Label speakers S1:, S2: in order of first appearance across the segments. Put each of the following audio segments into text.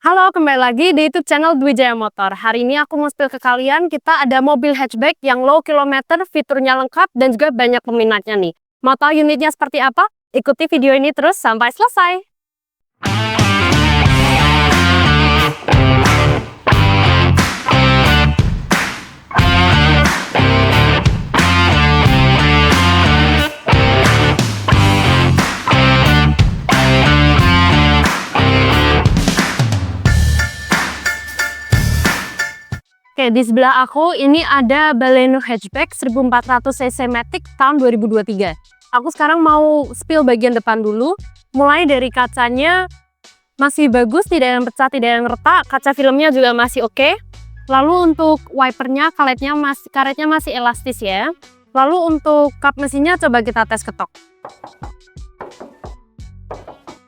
S1: Halo, kembali lagi di YouTube channel Dwi Jaya Motor. Hari ini aku mau spill ke kalian, kita ada mobil hatchback yang low kilometer, fiturnya lengkap, dan juga banyak peminatnya nih. Mau tahu unitnya seperti apa? Ikuti video ini terus sampai selesai. Oke, di sebelah aku ini ada Baleno hatchback 1400 cc Matic tahun 2023. Aku sekarang mau spill bagian depan dulu. Mulai dari kacanya masih bagus, tidak yang pecah, tidak yang retak. Kaca filmnya juga masih oke. Lalu untuk wipernya, karetnya masih elastis ya. Lalu untuk kap mesinnya coba kita tes ketok.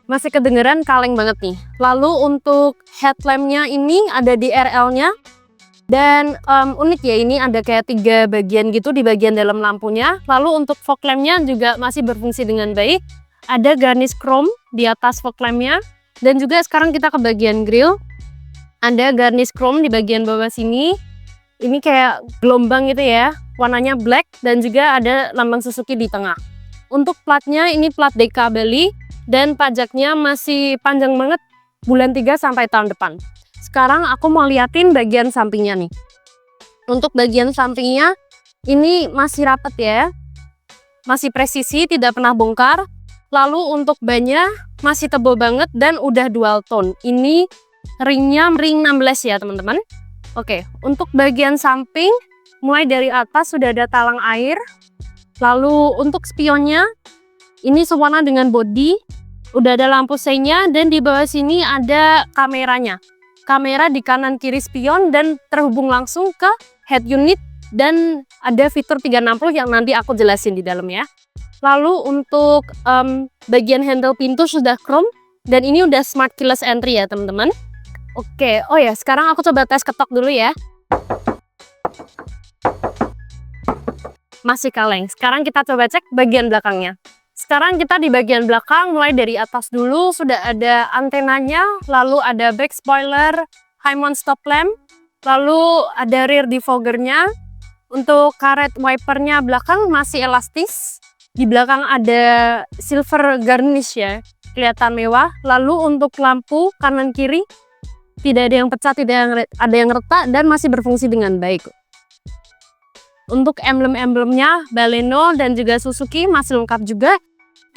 S1: Masih kedengeran kaleng banget nih. Lalu untuk headlampnya ini ada di RL-nya. Dan unik ya, ini ada kayak 3 bagian gitu di bagian dalam lampunya. Lalu untuk fog lampnya juga masih berfungsi dengan baik. Ada garnish chrome di atas fog lampnya. Dan juga sekarang kita ke bagian grill. Ada garnish chrome di bagian bawah sini. Ini kayak gelombang gitu ya, warnanya black. Dan juga ada lambang Suzuki di tengah. Untuk platnya ini plat DK Bali. Dan pajaknya masih panjang banget, bulan 3 sampai tahun depan. Sekarang aku mau liatin bagian sampingnya nih. Untuk bagian sampingnya ini masih rapat ya. Masih presisi, tidak pernah bongkar. Lalu untuk bannya masih tebal banget dan udah dual tone. Ini ringnya ring 16 ya teman-teman. Oke, untuk bagian samping mulai dari atas sudah ada talang air. Lalu untuk spionnya ini sewarna dengan body. Udah ada lampu seinya dan di bawah sini ada kameranya. Kamera di kanan kiri spion dan terhubung langsung ke head unit dan ada fitur 360 yang nanti aku jelasin di dalam ya. Lalu untuk bagian handle pintu sudah chrome dan ini udah smart keyless entry ya teman-teman. Oke, oh ya sekarang aku coba tes ketok dulu ya. Masih kaleng. Sekarang kita coba cek bagian belakangnya. Sekarang kita di bagian belakang, mulai dari atas dulu sudah ada antenanya, lalu ada back spoiler, high mount stop lamp, lalu ada rear defoggernya. Untuk karet wipernya belakang masih elastis, di belakang ada silver garnish ya, kelihatan mewah. Lalu untuk lampu kanan kiri tidak ada yang pecah, tidak ada yang retak dan masih berfungsi dengan baik. Untuk emblem-emblemnya Baleno dan juga Suzuki masih lengkap juga.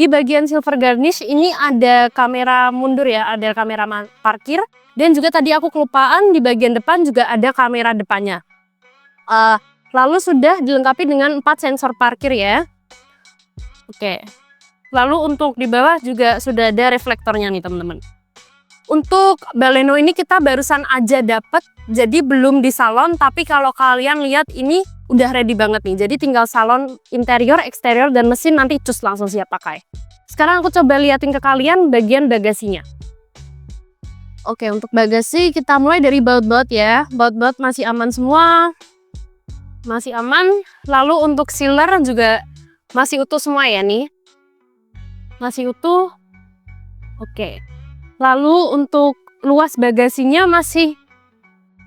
S1: Di bagian silver garnish ini ada kamera mundur ya, ada kamera parkir. Dan juga tadi aku kelupaan di bagian depan juga ada kamera depannya. Lalu sudah dilengkapi dengan 4 sensor parkir ya. Oke. Lalu untuk di bawah juga sudah ada reflektornya nih teman-teman. Untuk Baleno ini kita barusan aja dapet, jadi belum di salon. Tapi kalau kalian lihat ini udah ready banget nih. Jadi tinggal salon interior, eksterior, dan mesin nanti cus langsung siap pakai. Sekarang aku coba liatin ke kalian bagian bagasinya. Oke, untuk bagasi kita mulai dari baut-baut ya. Baut-baut masih aman semua. Masih aman. Lalu untuk sealer juga masih utuh semua ya nih. Masih utuh. Oke. Lalu untuk luas bagasinya masih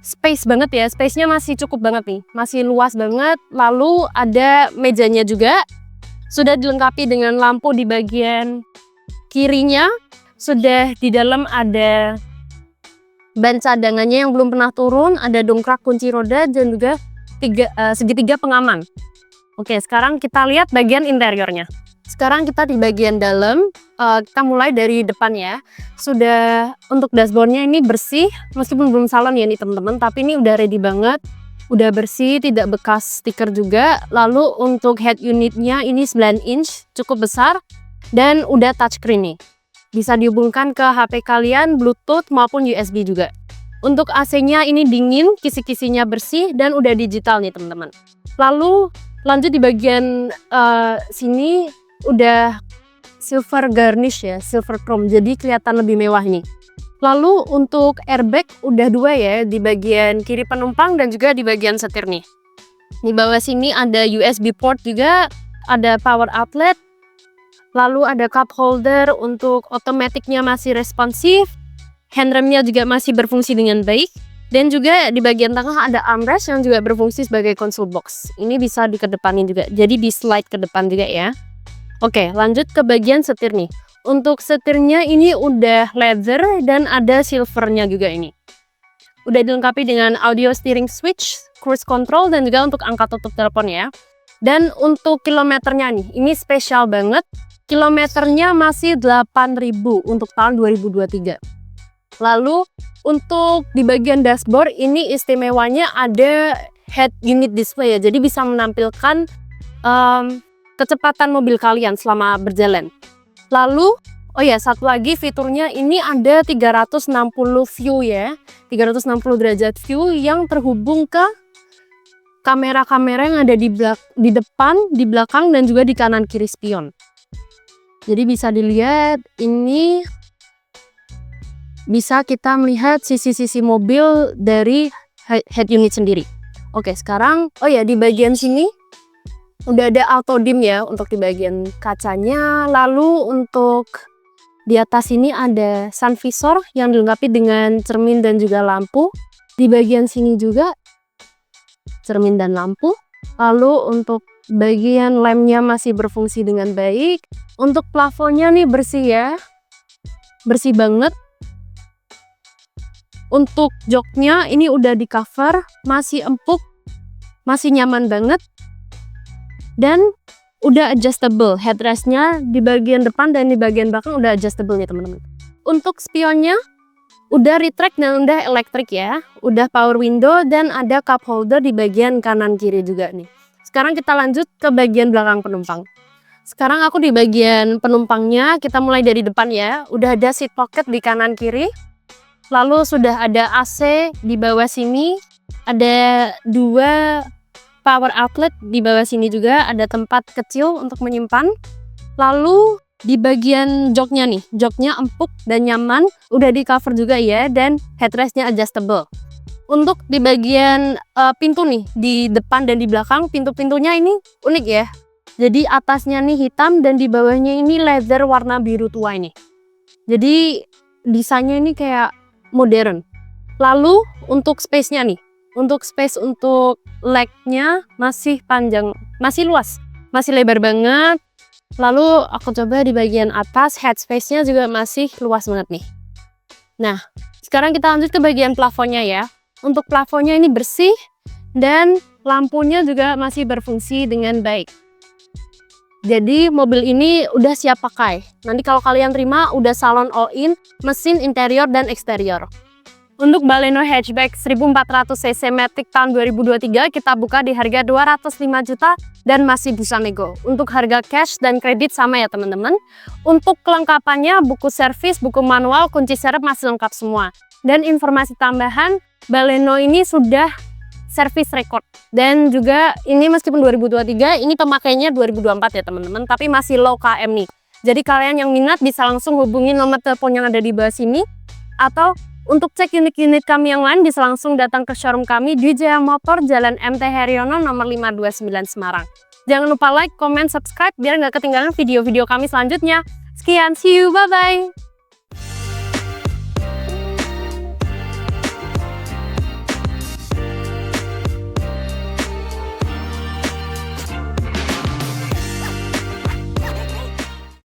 S1: space banget ya, space-nya masih cukup banget nih, masih luas banget. Lalu ada mejanya juga, sudah dilengkapi dengan lampu di bagian kirinya. Sudah di dalam ada ban cadangannya yang belum pernah turun, ada dongkrak kunci roda dan juga segitiga pengaman. Oke, sekarang kita lihat bagian interiornya. Sekarang kita di bagian dalam, kita mulai dari depan ya. Sudah untuk dashboardnya ini bersih, meskipun belum salon ya nih teman-teman, tapi ini udah ready banget, udah bersih, tidak bekas stiker juga. Lalu untuk head unitnya ini 9 inch, cukup besar, dan udah touchscreen nih. Bisa dihubungkan ke HP kalian, Bluetooth maupun USB juga. Untuk AC-nya ini dingin, kisi-kisinya bersih, dan udah digital nih teman-teman. Lalu lanjut di bagian sini, udah silver garnish ya, silver chrome, jadi kelihatan lebih mewah nih. Lalu untuk airbag udah 2 ya, di bagian kiri penumpang dan juga di bagian setir nih. Di bawah sini ada USB port juga, ada power outlet. Lalu ada cup holder, untuk otomatiknya masih responsif. handremnya juga masih berfungsi dengan baik. Dan juga di bagian tengah ada armrest yang juga berfungsi sebagai console box. Ini bisa dikedepanin juga, jadi di slide ke depan juga ya. Oke, lanjut ke bagian setir nih. Untuk setirnya ini udah leather dan ada silvernya juga ini. Udah dilengkapi dengan audio steering switch, cruise control, dan juga untuk angkat tutup telepon ya. Dan untuk kilometernya nih, ini spesial banget. Kilometernya masih 8.000 untuk tahun 2023. Lalu untuk di bagian dashboard ini istimewanya ada head unit display ya. Jadi bisa menampilkan kecepatan mobil kalian selama berjalan. Lalu oh ya, satu lagi fiturnya ini ada 360 view ya. 360 derajat view yang terhubung ke kamera-kamera yang ada di depan, di belakang, dan juga di kanan kiri spion. Jadi bisa dilihat ini bisa kita melihat sisi-sisi mobil dari head unit sendiri. Oke, sekarang oh ya, di bagian sini udah ada auto dim ya untuk di bagian kacanya. Lalu untuk di atas ini ada sun visor yang dilengkapi dengan cermin dan juga lampu. Di bagian sini juga cermin dan lampu. Lalu untuk bagian lemnya masih berfungsi dengan baik. Untuk plafonnya nih bersih ya, bersih banget. Untuk joknya ini udah di cover, masih empuk, masih nyaman banget. Dan udah adjustable, headrestnya di bagian depan dan di bagian belakang udah adjustable nih teman-teman. Untuk spionnya udah retract dan udah elektrik ya, udah power window dan ada cup holder di bagian kanan kiri juga nih. Sekarang kita lanjut ke bagian belakang penumpang. Sekarang aku di bagian penumpangnya, kita mulai dari depan ya. Udah ada seat pocket di kanan kiri. Lalu sudah ada AC di bawah sini, ada 2 power outlet di bawah sini juga, ada tempat kecil untuk menyimpan. Lalu di bagian joknya nih, joknya empuk dan nyaman, udah di cover juga ya, dan headrestnya adjustable. Untuk di bagian pintu nih, di depan dan di belakang, pintu-pintunya ini unik ya. Jadi atasnya nih hitam dan di bawahnya ini leather warna biru tua ini. Jadi desainnya ini kayak modern. Lalu untuk space-nya nih, untuk space untuk leg-nya masih panjang, masih luas, masih lebar banget. Lalu aku coba di bagian atas, head space-nya juga masih luas banget nih. Nah, sekarang kita lanjut ke bagian plafonnya ya. Untuk plafonnya ini bersih dan lampunya juga masih berfungsi dengan baik. Jadi mobil ini udah siap pakai. Nanti kalau kalian terima udah salon all-in, mesin interior dan eksterior. Untuk Baleno hatchback 1400 cc Matic tahun 2023 kita buka di harga 205 juta dan masih bisa nego. Untuk harga cash dan kredit sama ya teman-teman. Untuk kelengkapannya buku servis, buku manual, kunci serep masih lengkap semua. Dan informasi tambahan, Baleno ini sudah service record. Dan juga ini meskipun 2023, ini pemakainya 2024 ya teman-teman, tapi masih low KM nih. Jadi kalian yang minat bisa langsung hubungi nomor telepon yang ada di bawah sini, atau untuk cek unit-unit kami yang lain bisa langsung datang ke showroom kami di Jaya Motor Jalan MT Haryono nomor 529 Semarang. Jangan lupa like, comment, subscribe biar nggak ketinggalan video-video kami selanjutnya. Sekian, see you, bye-bye!